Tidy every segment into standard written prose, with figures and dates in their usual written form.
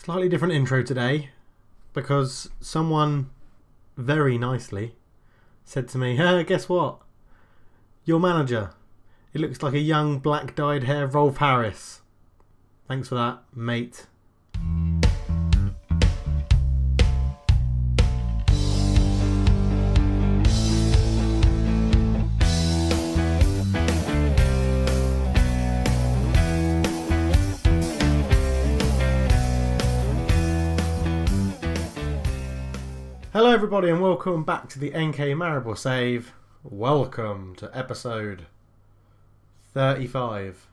Slightly different intro today because someone very nicely said to me, "Hey, guess what? Your manager. It looks like a young black dyed hair Rolf Harris." Thanks for that, mate. Hello everybody and welcome back to the NK Maribor save. Welcome to episode 35.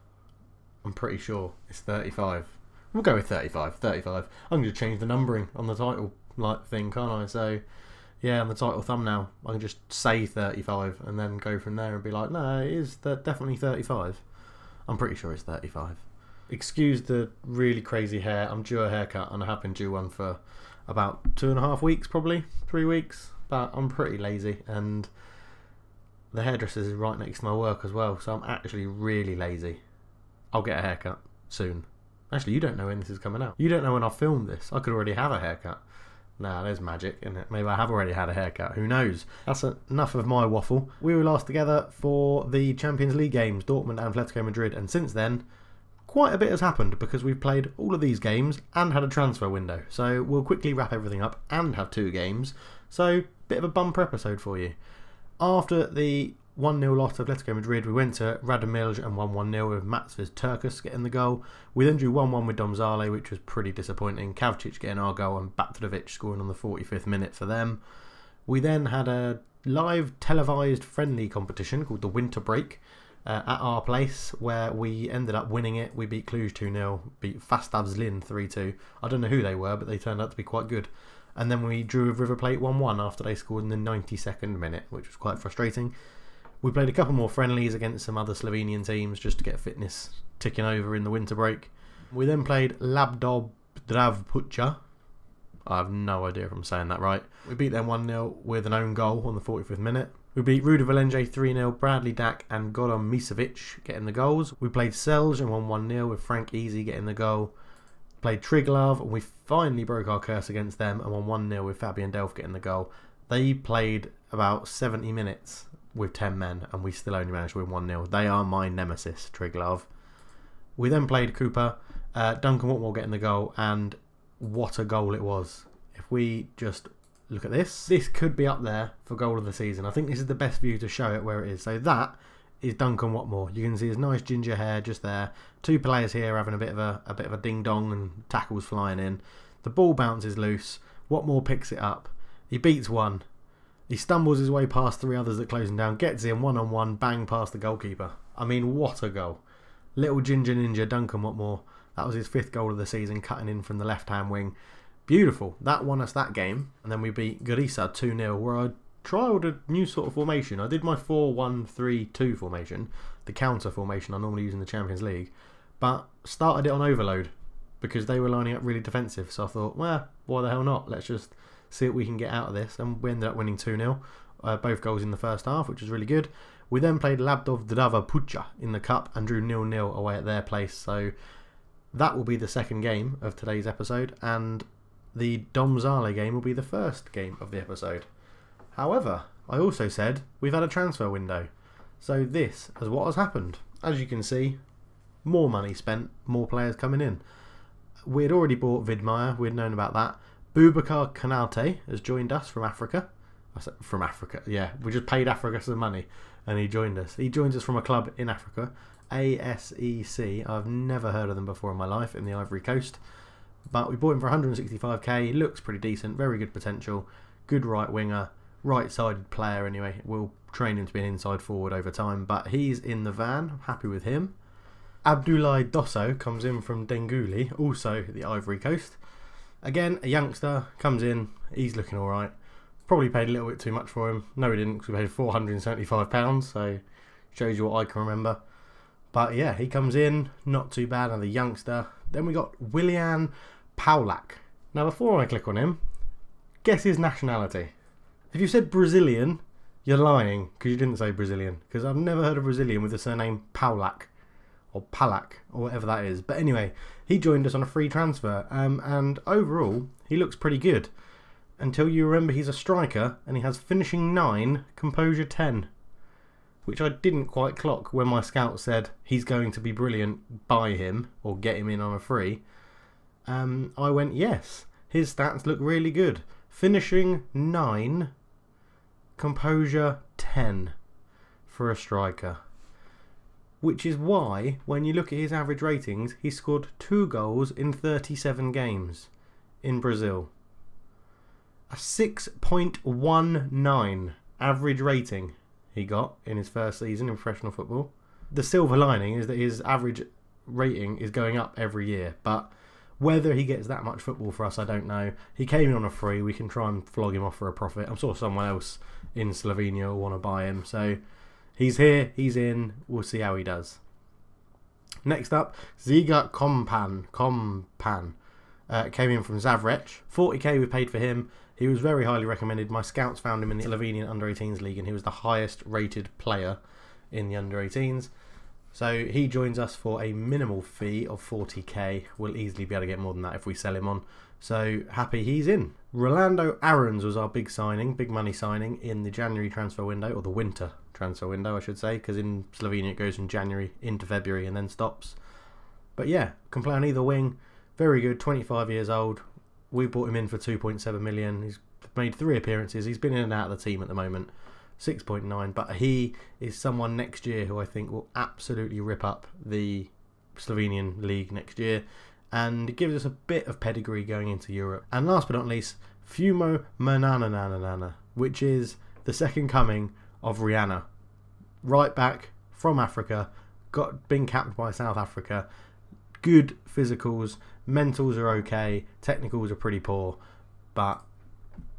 I'm pretty sure it's 35. We'll go with 35. I'm going to change the numbering on the title thing, can't I? So yeah, on the title thumbnail I can just say 35 and then go from there and be like, no, it is definitely 35. I'm pretty sure it's 35. Excuse the really crazy hair. I'm due a haircut and I have been due one for about 2.5 weeks, probably 3 weeks, but I'm pretty lazy and the hairdresser is right next to my work as well, so I'm actually really lazy. I'll get a haircut soon. Actually, you don't know when this is coming out. You don't know when I filmed this. I could already have a haircut. Nah, there's magic in it. Maybe I have already had a haircut. Who knows? That's enough of my waffle. We were last together for the Champions League games, Dortmund and Atletico Madrid, and since then quite a bit has happened because we've played all of these games and had a transfer window. So we'll quickly wrap everything up and have 2 games. So bit of a bumper episode for you. After the 1-0 loss of Atletico Madrid, we went to Radomilj and won 1-0 with Matsvis Turkus getting the goal. We then drew 1-1 with Domzale, which was pretty disappointing. Kavcic getting our goal and Batrudovic scoring on the 45th minute for them. We then had a live televised friendly competition called the Winter Break at our place, where we ended up winning it. We beat Cluj 2-0, beat Fastavzlin 3-2. I don't know who they were, but they turned out to be quite good. And then we drew with River Plate 1-1 after they scored in the 92nd minute, which was quite frustrating. We played a couple more friendlies against some other Slovenian teams just to get fitness ticking over in the winter break. We then played Labdob Dravpucha. I have no idea if I'm saying that right. We beat them 1-0 with an own goal on the 45th minute. We beat Ruda Valenje 3-0, Bradley Dack and Goran Misevic getting the goals. We played Selj and won 1-0 with Frank Easy getting the goal. Played Triglav and we finally broke our curse against them and won 1-0 with Fabian Delph getting the goal. They played about 70 minutes with 10 men and we still only managed to win 1-0. They are my nemesis, Triglav. We then played Cooper, Duncan Watmore getting the goal, and what a goal it was. If we just look at this could be up there for goal of the season. I think this is the best view to show it where it is. So that is Duncan Watmore. You can see his nice ginger hair just there. 2 players here having a bit of a ding dong and tackles flying in. The ball bounces loose. Watmore picks it up. He beats one. He stumbles his way past 3 others that close him down. Gets in 1-on-1, bang past the goalkeeper. I mean, what a goal! Little ginger ninja Duncan Watmore. That was his 5th goal of the season, cutting in from the left-hand wing. Beautiful. That won us that game. And then we beat Gorica 2-0, where I trialled a new sort of formation. I did my 4-1-3-2 formation, the counter formation I normally use in the Champions League, but started it on overload because they were lining up really defensive. So I thought, well, why the hell not? Let's just see what we can get out of this. And we ended up winning 2-0. Both goals in the first half, which was really good. We then played Labdov Drava Pucha in the cup and drew 0-0 away at their place. So that will be the second game of today's episode, and the Domzale game will be the first game of the episode. However, I also said we've had a transfer window. So this is what has happened. As you can see, more money spent, more players coming in. We had already bought Vidmaier, we'd known about that. Boubacar Kanate has joined us from Africa. I said from Africa, yeah. We just paid Africa some money and he joined us. He joins us from a club in Africa, ASEC. I've never heard of them before in my life, in the Ivory Coast. But we bought him for 165k. He looks pretty decent, very good potential. Good right winger, right-sided player anyway. We'll train him to be an inside forward over time, but he's in the van. I'm happy with him. Abdoulaye Dosso comes in from Denguli, also the Ivory Coast. Again, a youngster comes in. He's looking alright. Probably paid a little bit too much for him. No, we didn't, because we paid £475, so shows you what I can remember. But yeah, he comes in, not too bad, another youngster. Then we got Willian Paulak. Now, before I click on him, guess his nationality. If you said Brazilian, you're lying, because you didn't say Brazilian. Because I've never heard of Brazilian with the surname Paulak, or Palak, or whatever that is. But anyway, He joined us on a free transfer, and overall, he looks pretty good. Until you remember he's a striker, and he has finishing 9, composure 10. Which I didn't quite clock when my scout said he's going to be brilliant, buy him, or get him in on a free. I went, yes, his stats look really good. Finishing 9, composure 10 for a striker. Which is why, when you look at his average ratings, he scored 2 goals in 37 games in Brazil. A 6.19 average rating he got in his first season in professional football. The silver lining is that his average rating is going up every year, but whether he gets that much football for us, I don't know. He came in on a free. We can try and flog him off for a profit. I'm sure someone else in Slovenia will want to buy him, so he's here, he's in, we'll see how he does. Next up, Ziga Kompan. Came in from Zavrec. 40k we paid for him. He was very highly recommended. My scouts found him in the Slovenian Under-18s League, and he was the highest rated player in the Under-18s. So he joins us for a minimal fee of 40k. We'll easily be able to get more than that if we sell him on. So happy he's in. Rolando Aarons was our big signing, big money signing in the January transfer window, or the winter transfer window I should say, because in Slovenia it goes from January into February and then stops. But yeah, can play on either wing. Very good, 25 years old. We bought him in for 2.7 million. He's made 3 appearances. He's been in and out of the team at the moment. 6.9, but he is someone next year who I think will absolutely rip up the Slovenian league next year, and gives us a bit of pedigree going into Europe. And last but not least, Fumo Manananana, which is the second coming of Rihanna. Right back from Africa, been capped by South Africa. Good physicals, mentals are okay, technicals are pretty poor, but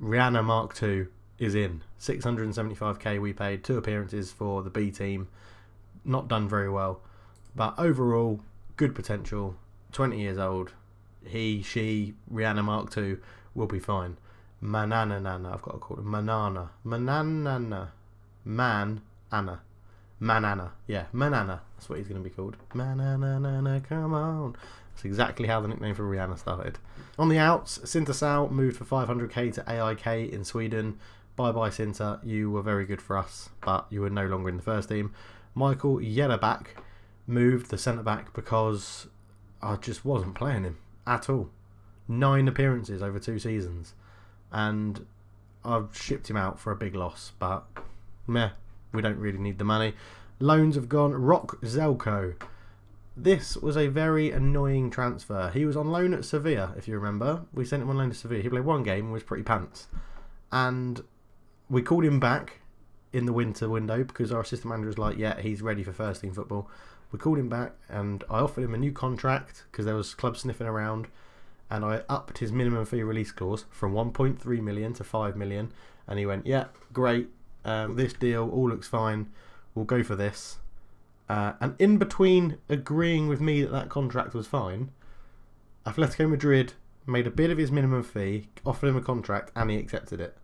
Rihanna Mark II is in. 675k we paid, 2 appearances for the B team. Not done very well, but overall, good potential. 20 years old. He, she, Rihanna Mark II will be fine. Mananana, I've got to call it Manana. Mananana. Manana. Yeah, Manana. That's what he's going to be called. Mananana, come on. That's exactly how the nickname for Rihanna started. On the outs, Sintersal moved for 500k to AIK in Sweden. Bye-bye, Sinter. You were very good for us, but you were no longer in the first team. Michael Yerebak moved the centre-back because I just wasn't playing him at all. 9 appearances over 2 seasons. And I've shipped him out for a big loss, but meh, we don't really need the money. Loans have gone. Rock Zelko. This was a very annoying transfer. He was on loan at Sevilla, if you remember. We sent him on loan to Sevilla. He played 1 game and was pretty pants. And we called him back in the winter window because our assistant manager was like, yeah, he's ready for first team football. We called him back and I offered him a new contract because there was clubs sniffing around, and I upped his minimum fee release clause from 1.3 million to 5 million, and he went, yeah, great, this deal all looks fine, we'll go for this. And in between agreeing with me that that contract was fine, Atletico Madrid made a bid of his minimum fee, offered him a contract, and he accepted it.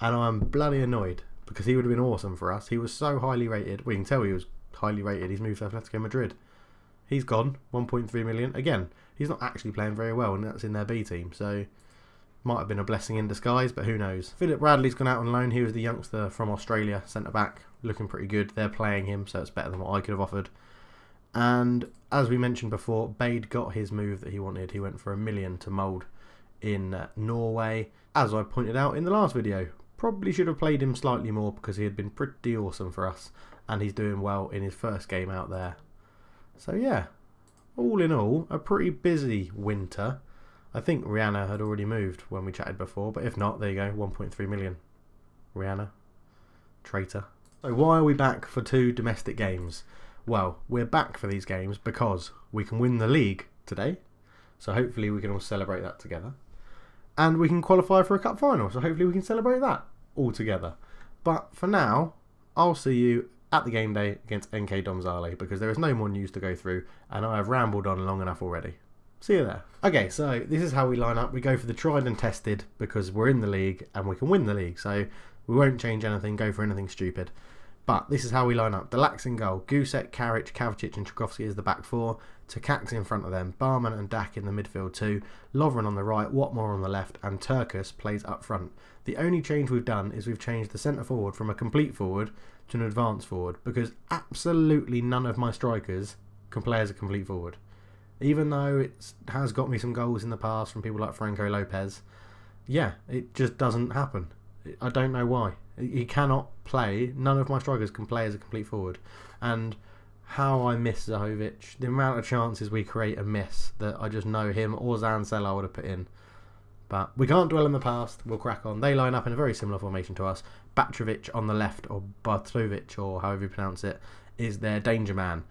And I'm bloody annoyed because he would have been awesome for us. He was so highly rated. We can tell he was highly rated. He's moved to Atletico Madrid. He's gone, 1.3 million. Again, he's not actually playing very well, and that's in their B team. So might have been a blessing in disguise, but who knows. Philip Bradley's gone out on loan. He was the youngster from Australia, centre-back, looking pretty good. They're playing him, so it's better than what I could have offered. And as we mentioned before, Bade got his move that he wanted. He went for $1 million to Mould in Norway. As I pointed out in the last video, probably should have played him slightly more because he had been pretty awesome for us, and he's doing well in his first game out there. So yeah, all in all, a pretty busy winter. I think Rihanna had already moved when we chatted before, but if not, there you go, 1.3 million. Rihanna, traitor. So why are we back for 2 domestic games? Well, we're back for these games because we can win the league today, so hopefully we can all celebrate that together. And we can qualify for a cup final, so hopefully we can celebrate that all together. But for now, I'll see you at the game day against NK Domzale because there is no more news to go through and I have rambled on long enough already. See you there. Okay, so this is how we line up. We go for the tried and tested because we're in the league and we can win the league. So we won't change anything, go for anything stupid. But this is how we line up. Delax in goal. Gusek, Karic, Kavcic and Tchaikovsky is the back four. Takacs in front of them. Barman and Dak in the midfield too. Lovren on the right. Watmore on the left. And Turkus plays up front. The only change we've done is we've changed the centre forward from a complete forward to an advanced forward. Because absolutely none of my strikers can play as a complete forward. Even though it has got me some goals in the past from people like Franco Lopez. Yeah, it just doesn't happen. I don't know why. He cannot play. None of my strikers can play as a complete forward. And how I miss Zahovic. The amount of chances we create and miss that I just know him or Zancel I would have put in. But we can't dwell in the past. We'll crack on. They line up in a very similar formation to us. Batrovic on the left, or Bartovic, or however you pronounce it, is their danger man.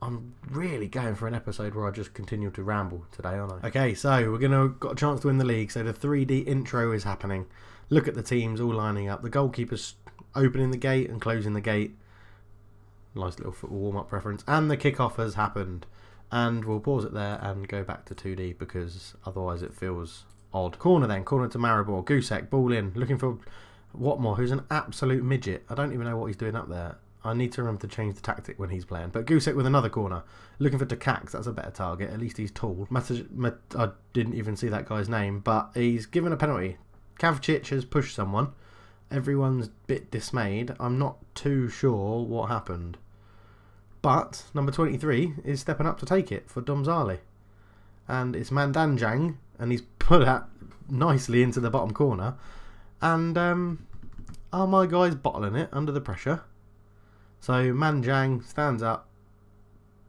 I'm really going for an episode where I just continue to ramble today, aren't I? Okay, so got a chance to win the league. So the 3D intro is happening. Look at the teams all lining up. The goalkeeper's opening the gate and closing the gate. Nice little football warm-up reference. And the kickoff has happened. And we'll pause it there and go back to 2D because otherwise it feels odd. Corner then. Corner to Maribor. Gusek, ball in. Looking for Watmore, who's an absolute midget. I don't even know what he's doing up there. I need to remember to change the tactic when he's playing. But Gusek with another corner. Looking for Takacs. That's a better target. At least he's tall. I didn't even see that guy's name. But he's given a penalty. Kavcic has pushed someone. Everyone's a bit dismayed. I'm not too sure what happened. But number 23 is stepping up to take it for Domzali. And it's Mandanjang. And he's put that nicely into the bottom corner. And are my guys bottling it under the pressure? So Manjang stands up,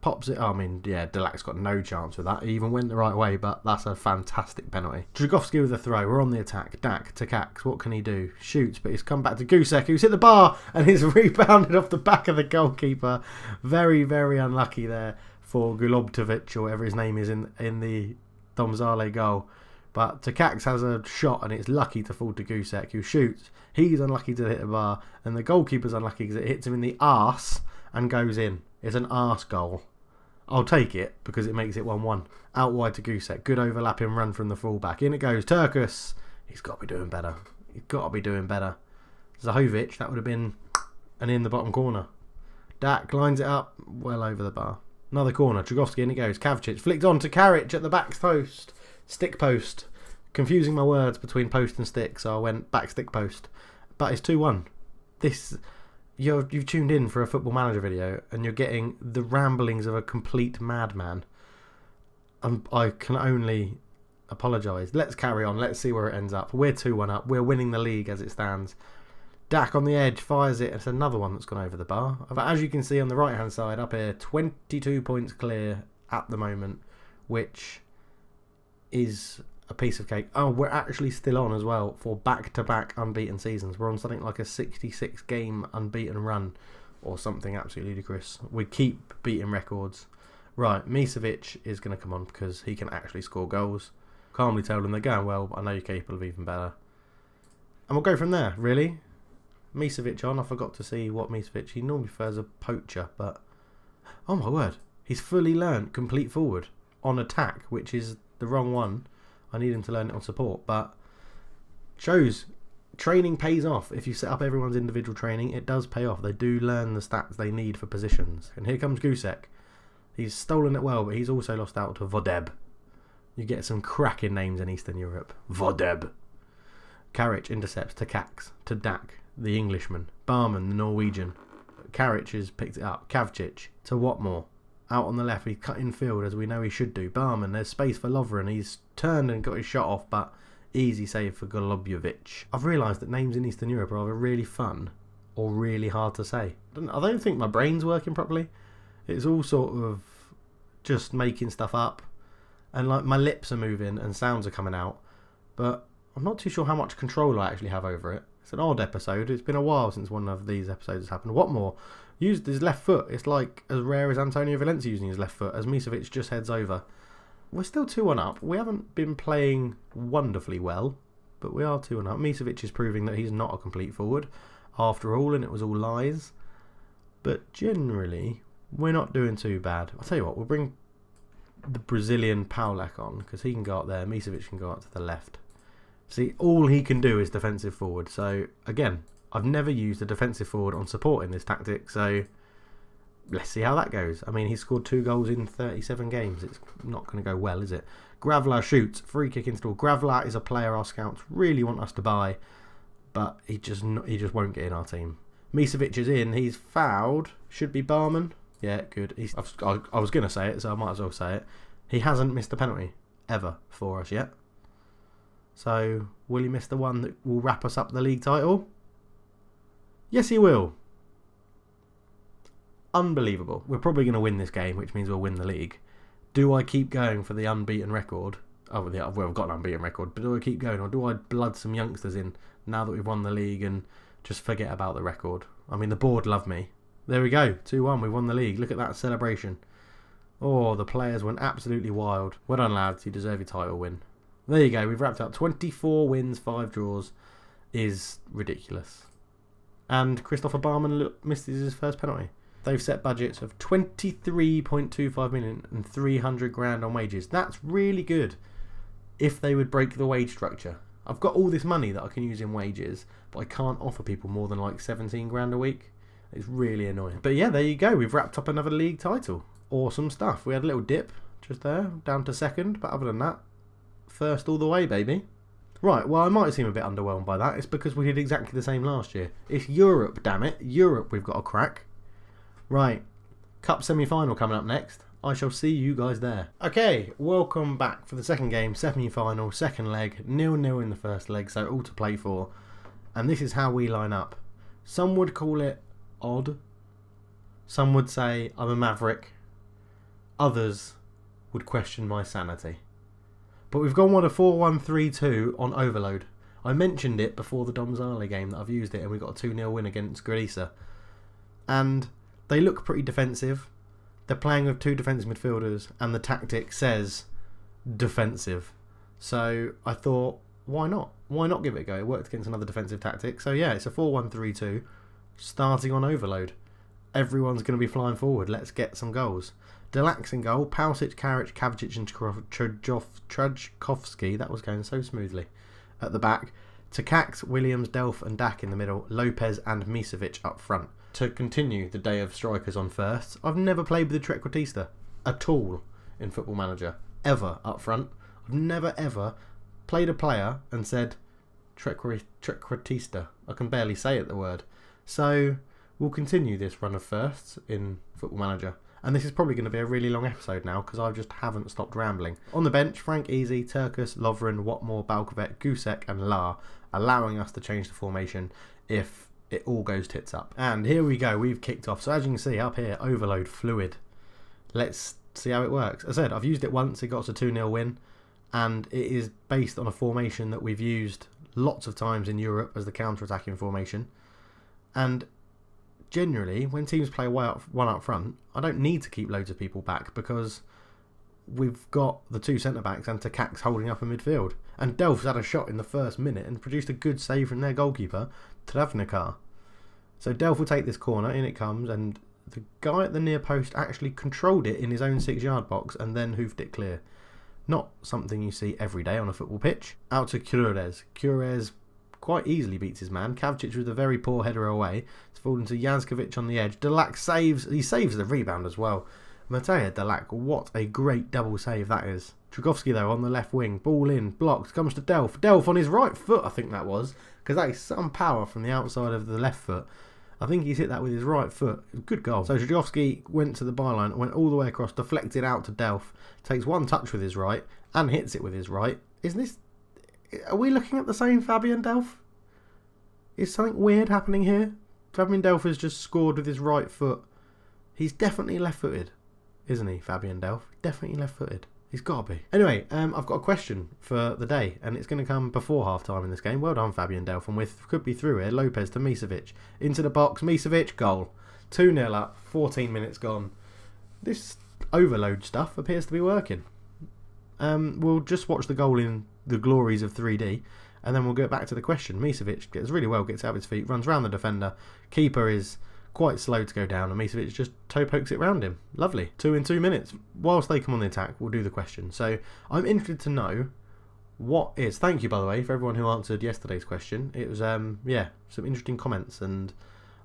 pops it. I mean, yeah, Delax got no chance with that. He even went the right way, but that's a fantastic penalty. Tchaikovsky with a throw. We're on the attack. Dak, Takacs, what can he do? Shoots, but he's come back to Gusek, who's hit the bar, and he's rebounded off the back of the goalkeeper. Very, very unlucky there for Gulobtovic, or whatever his name is, in the Domzale goal. But Takacs has a shot, and it's lucky to fall to Gusek, who shoots. He's unlucky to hit the bar, and the goalkeeper's unlucky because it hits him in the arse and goes in. It's an arse goal. I'll take it because it makes it 1-1. Out wide to Gusek. Good overlapping run from the fullback. In it goes. Turkus. He's got to be doing better. He's got to be doing better. Zahovic, that would have been an in the bottom corner. Dak lines it up well over the bar. Another corner. Tchaikovsky, in it goes. Kavcic flicked on to Karic at the back post. Stick post. Confusing my words between post and stick, so I went back stick post. But it's 2-1. You've tuned in for a Football Manager video and you're getting the ramblings of a complete madman. I can only apologise. Let's carry on. Let's see where it ends up. We're 2-1 up. We're winning the league as it stands. Dak on the edge fires it. It's another one that's gone over the bar. But as you can see on the right hand side up here, 22 points clear at the moment, which is a piece of cake. Oh, we're actually still on as well for back-to-back unbeaten seasons. We're on something like a 66 game unbeaten run or something absolutely ludicrous. We keep beating records. Right, Misevic is going to come on because he can actually score goals. Calmly tell them they're going well, but I know you're capable of even better. And we'll go from there, really. Misevic on. I forgot to see what Misevic... He normally prefers a poacher, but... Oh my word. He's fully learnt complete forward on attack, which is the wrong one. I need him to learn it on support, but shows training pays off. If you set up everyone's individual training, it does pay off. They do learn the stats they need for positions. And here comes Gusek. He's stolen it well, but he's also lost out to Vodeb. You get some cracking names in Eastern Europe. Vodeb. Karic intercepts Takacs to Dak, the Englishman. Barman, the Norwegian. Karic has picked it up. Kavcic to Watmore. Out on the left, he cut in field as we know he should do. Barman, there's space for Lovren. He's turned and got his shot off, but easy save for Golubjovic. I've realised that names in Eastern Europe are either really fun or really hard to say. I don't think my brain's working properly. It's all sort of just making stuff up. And like my lips are moving and sounds are coming out. But I'm not too sure how much control I actually have over it. It's an odd episode. It's been a while since one of these episodes has happened. Watmore used his left foot. It's like as rare as Antonio Valencia using his left foot as Misevic just heads over. We're still 2-1 up. We haven't been playing wonderfully well, but we are 2-1 up. Misevic is proving that he's not a complete forward after all, and it was all lies. But generally, we're not doing too bad. I'll tell you what, we'll bring the Brazilian Paulak on because he can go up there. Misevic can go up to the left. See, all he can do is defensive forward. So, again, I've never used a defensive forward on support in this tactic, so let's see how that goes. I mean, he scored 2 goals in 37 games. It's not going to go well, is it? Gravla shoots. Free kick install. Gravla is a player our scouts really want us to buy, but he just won't get in our team. Misevic is in. He's fouled. Should be Barman. Yeah, good. I was going to say it, so I might as well say it. He hasn't missed a penalty ever for us yet. So, will he miss the one that will wrap us up the league title? Yes, he will. Unbelievable. We're probably going to win this game, which means we'll win the league. Do I keep going for the unbeaten record? Oh, yeah, well, I've got an unbeaten record, but do I keep going, or do I blood some youngsters in now that we've won the league and just forget about the record? I mean, the board love me. There we go, 2-1, we won the league. Look at that celebration. Oh, the players went absolutely wild. Well done, lads, you deserve your title win. There you go, we've wrapped up 24 wins, 5 draws. Is ridiculous. And Christopher Barman misses his first penalty. They've set budgets of 23.25 million and 300 grand on wages. That's really good if they would break the wage structure. I've got all this money that I can use in wages, but I can't offer people more than like 17 grand a week. It's really annoying. But yeah, there you go. We've wrapped up another league title. Awesome stuff. We had a little dip just there, down to second, but other than that, first all the way, baby. Right, well, I might seem a bit underwhelmed by that. It's because we did exactly the same last year. It's Europe, damn it. Europe we've got to crack. Right, Cup semi-final coming up next. I shall see you guys there. Okay, welcome back for the second game, semi-final, second leg, 0-0 in the first leg, so all to play for. And this is how we line up. Some would call it odd. Some would say I'm a maverick. Others would question my sanity. But we've gone 4-1-3-2 on overload. I mentioned it before the Domzale game that I've used it, and we got a 2-0 win against Galicia. And they look pretty defensive. They're playing with 2 defensive midfielders, and the tactic says defensive. So I thought, why not? Why not give it a go? It worked against another defensive tactic. So yeah, it's a 4-1-3-2 starting on overload. Everyone's going to be flying forward. Let's get some goals. Delax in goal. Pausic, Karic, Kavicic and Trajkovski. That was going so smoothly. At the back. Takacs, Williams, Delph and Dak in the middle. Lopez and Misevic up front. To continue the day of strikers on firsts, I've never played with the Trequartista at all in Football Manager. Ever up front. I've never ever played a player and said Trequartista. I can barely say it, the word. So we'll continue this run of firsts in Football Manager. And this is probably going to be a really long episode now because I just haven't stopped rambling. On the bench, Frank Easy, Turkus, Lovren, Watmore, Balkovet, Gusek and La, allowing us to change the formation if it all goes tits up. And here we go, we've kicked off. So as you can see up here, overload fluid. Let's see how it works. As I said, I've used it once, it got us a 2-0 win. And it is based on a formation that we've used lots of times in Europe as the counter-attacking formation. And generally, when teams play one up front, I don't need to keep loads of people back because we've got the 2 centre-backs and Takacs holding up in midfield. And Delph's had a shot in the first minute and produced a good save from their goalkeeper, Travnikar. So Delph will take this corner, in it comes, and the guy at the near post actually controlled it in his own 6-yard box and then hoofed it clear. Not something you see every day on a football pitch. Out to Cures. Cures quite easily beats his man. Kavcic with a very poor header away. It's fallen to Janskovic on the edge. Delac saves. He saves the rebound as well. Matej Delac, what a great double save that is. Trajkovski though on the left wing. Ball in. Blocked. Comes to Delph. Delph on his right foot, I think that was. Because that is some power from the outside of the left foot. I think he's hit that with his right foot. Good goal. So Trajkovski went to the byline, went all the way across, deflected out to Delph. Takes one touch with his right and hits it with his right. Isn't this... Are we looking at the same Fabian Delph? Is something weird happening here? Fabian Delph has just scored with his right foot. He's definitely left-footed, isn't he, Fabian Delph? Definitely left-footed. He's got to be. Anyway, I've got a question for the day, and it's going to come before half-time in this game. Well done, Fabian Delph, and we could be through here. Lopez to Misevic. Into the box, Misevic, goal. 2-0 up, 14 minutes gone. This overload stuff appears to be working. We'll just watch the goal in the glories of 3D, and then we'll get back to the question. Misevic gets really well, gets out of his feet, runs round the defender. Keeper is quite slow to go down, and Misevic just toe pokes it round him. Lovely. 2 in 2 minutes. Whilst they come on the attack, we'll do the question. So I'm interested to know What is... Thank you, by the way, for everyone who answered yesterday's question. It was, yeah, some interesting comments, and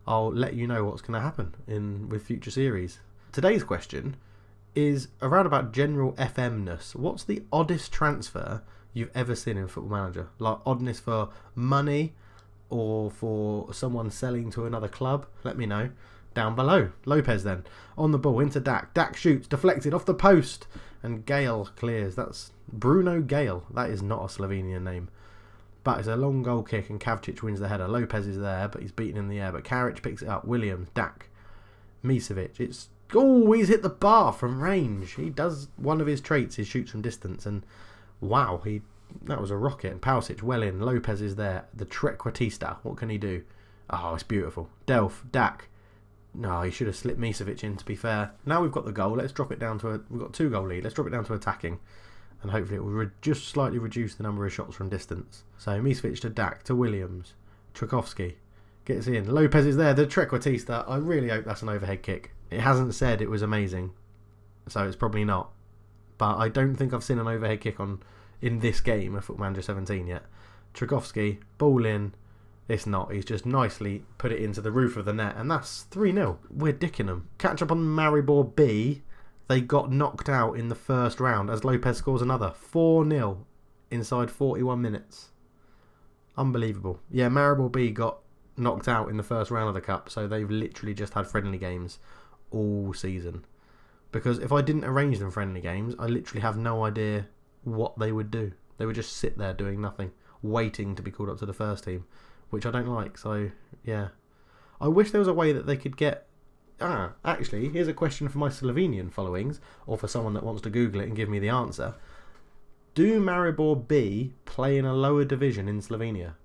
I'll let you know what's going to happen with future series. Today's question is around about general FM-ness. What's the oddest transfer you've ever seen in Football Manager? Like oddness for money or for someone selling to another club? Let me know down below. Lopez then. On the ball, into Dak. Dak shoots, deflected off the post, and Gale clears. That's Bruno Gale. That is not a Slovenian name. But it's a long goal kick, and Kavcic wins the header. Lopez is there, but he's beaten in the air. But Karic picks it up. Williams, Dak, Misevic. It's... Oh, he's hit the bar from range. He does one of his traits, he shoots from distance, and wow, that was a rocket. And Pausic well in. Lopez is there. The Trequartista. What can he do? Oh, it's beautiful. Delph, Dak. No, he should have slipped Misevic in, to be fair. Now we've got the goal. Let's drop it down to we've got 2-goal lead. Let's drop it down to attacking, and hopefully it will just slightly reduce the number of shots from distance. So Misevic to Dak, to Williams. Tchaikovsky gets in. Lopez is there. The Trequartista. I really hope that's an overhead kick. It hasn't said it was amazing, so it's probably not. But I don't think I've seen an overhead kick in this game of Football Manager 17 yet. Tchaikovsky, ball in. It's not. He's just nicely put it into the roof of the net, and that's 3-0. We're dicking them. Catch up on Maribor B. They got knocked out in the first round as Lopez scores another. 4-0 inside 41 minutes. Unbelievable. Yeah, Maribor B got knocked out in the first round of the cup, so they've literally just had friendly games all season. Because if I didn't arrange them friendly games, I literally have no idea what they would do. They would just sit there doing nothing, waiting to be called up to the first team, which I don't like. So yeah, I wish there was a way that they could get... actually, here's a question for my Slovenian followings, or for someone that wants to Google it and give me the answer. Do Maribor B play in a lower division in Slovenia?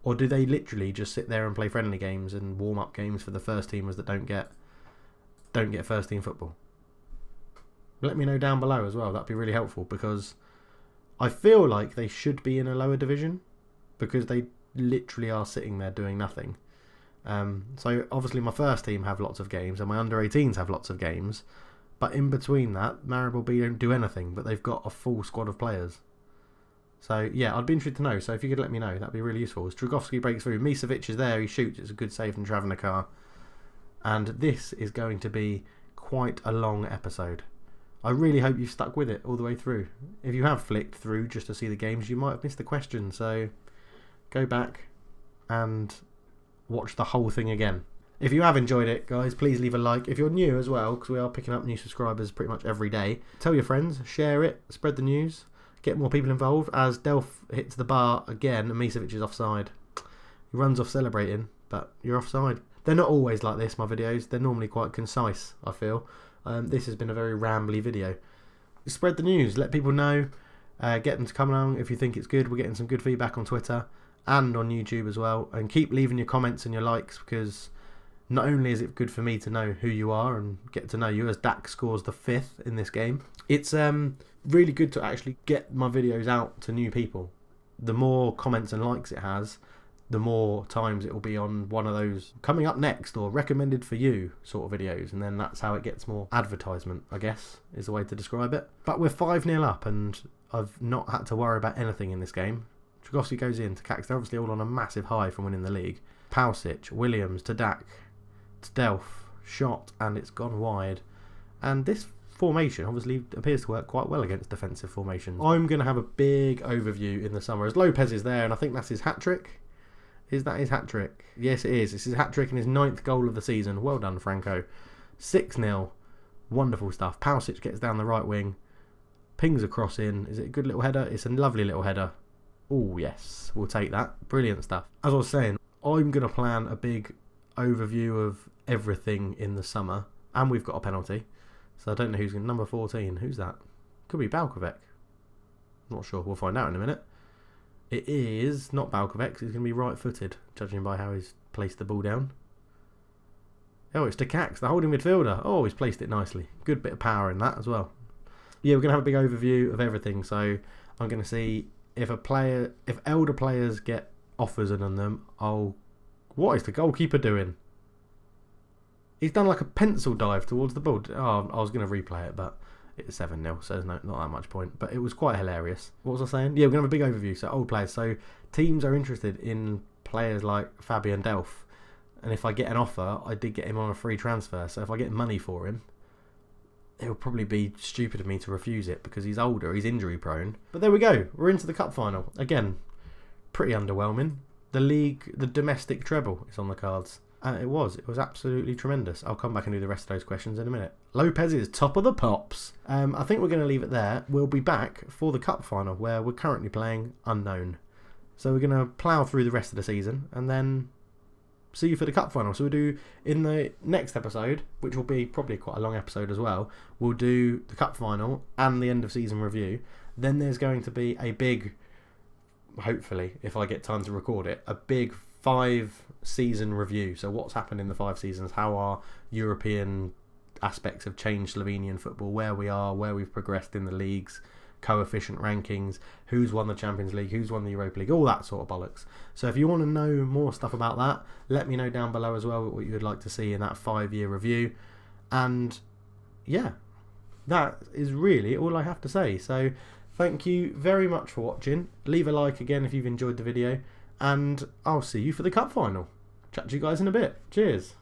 Or do they literally just sit there and play friendly games and warm-up games for the first teamers that don't get first team football? Let me know down below as well. That'd be really helpful, because I feel like they should be in a lower division, because they literally are sitting there doing nothing. So obviously my first team have lots of games and my under-18s have lots of games, but in between that, Maribor B don't do anything, but they've got a full squad of players. So yeah, I'd be interested to know. So if you could let me know, that'd be really useful. As Tchaikovsky breaks through, Misevic is there, he shoots, it's a good save from Travnikar. And this is going to be quite a long episode. I really hope you've stuck with it all the way through. If you have flicked through just to see the games, you might have missed the question. So go back and watch the whole thing again. If you have enjoyed it, guys, please leave a like. If you're new as well, because we are picking up new subscribers pretty much every day, tell your friends, share it, spread the news, get more people involved. As Delph hits the bar again and Misevic is offside. He runs off celebrating, but you're offside. They're not always like this, my videos. They're normally quite concise, I feel. This has been a very rambly video. Spread the news. Let people know. Get them to come along if you think it's good. We're getting some good feedback on Twitter and on YouTube as well. And keep leaving your comments and your likes, because not only is it good for me to know who you are and get to know you as Dak scores the 5th in this game, it's really good to actually get my videos out to new people. The more comments and likes it has, the more times it will be on one of those coming up next or recommended for you sort of videos, and then that's how it gets more advertisement, I guess, is the way to describe it. But we're 5-0 up, and I've not had to worry about anything in this game. Tchaikovsky goes in to Cax. They're obviously all on a massive high from winning the league. Pausic, Williams to Dak, to Delph, shot, and it's gone wide. And this formation obviously appears to work quite well against defensive formations. I'm going to have a big overview in the summer as Lopez is there, and I think that's his hat-trick. Is that his hat-trick? Yes, it is. It's his hat-trick and his 9th goal of the season. Well done, Franco. 6-0. Wonderful stuff. Pausic gets down the right wing. Pings a cross in. Is it a good little header? It's a lovely little header. Oh, yes. We'll take that. Brilliant stuff. As I was saying, I'm going to plan a big overview of everything in the summer. And we've got a penalty. So I don't know who's going to... Number 14. Who's that? Could be Balkovec. Not sure. We'll find out in a minute. It is not Balkovec. He's going to be right-footed, judging by how he's placed the ball down. Oh, it's Takax, the holding midfielder. Oh, he's placed it nicely. Good bit of power in that as well. Yeah, we're going to have a big overview of everything. So I'm going to see if elder players get offers in on them. What is the goalkeeper doing? He's done like a pencil dive towards the ball. Oh, I was going to replay it, but It's 7-0, so there's not that much point. But it was quite hilarious. What was I saying? Yeah, we're going to have a big overview. So old players. So teams are interested in players like Fabian Delph. And if I get an offer, I did get him on a free transfer. So if I get money for him, it would probably be stupid of me to refuse it because he's older, he's injury prone. But there we go. We're into the cup final. Again, pretty underwhelming. The league, the domestic treble is on the cards. It was absolutely tremendous. I'll come back and do the rest of those questions in a minute. Lopez is top of the pops. I think we're going to leave it there. We'll be back for the cup final where we're currently playing unknown. So we're going to plough through the rest of the season and then see you for the cup final. So we'll do in the next episode, which will be probably quite a long episode as well, we'll do the cup final and the end of season review. Then there's going to be a big, hopefully, if I get time to record it, a big 5-season review. So what's happened in the 5 seasons, how our European aspects have changed Slovenian football, where we are, where we've progressed in the leagues, coefficient rankings, who's won the Champions League, who's won the Europa League, all that sort of bollocks. So if you want to know more stuff about that, let me know down below as well what you would like to see in that 5-year review. And yeah, that is really all I have to say. So thank you very much for watching. Leave a like again if you've enjoyed the video, and I'll see you for the cup final. Chat to you guys in a bit. Cheers.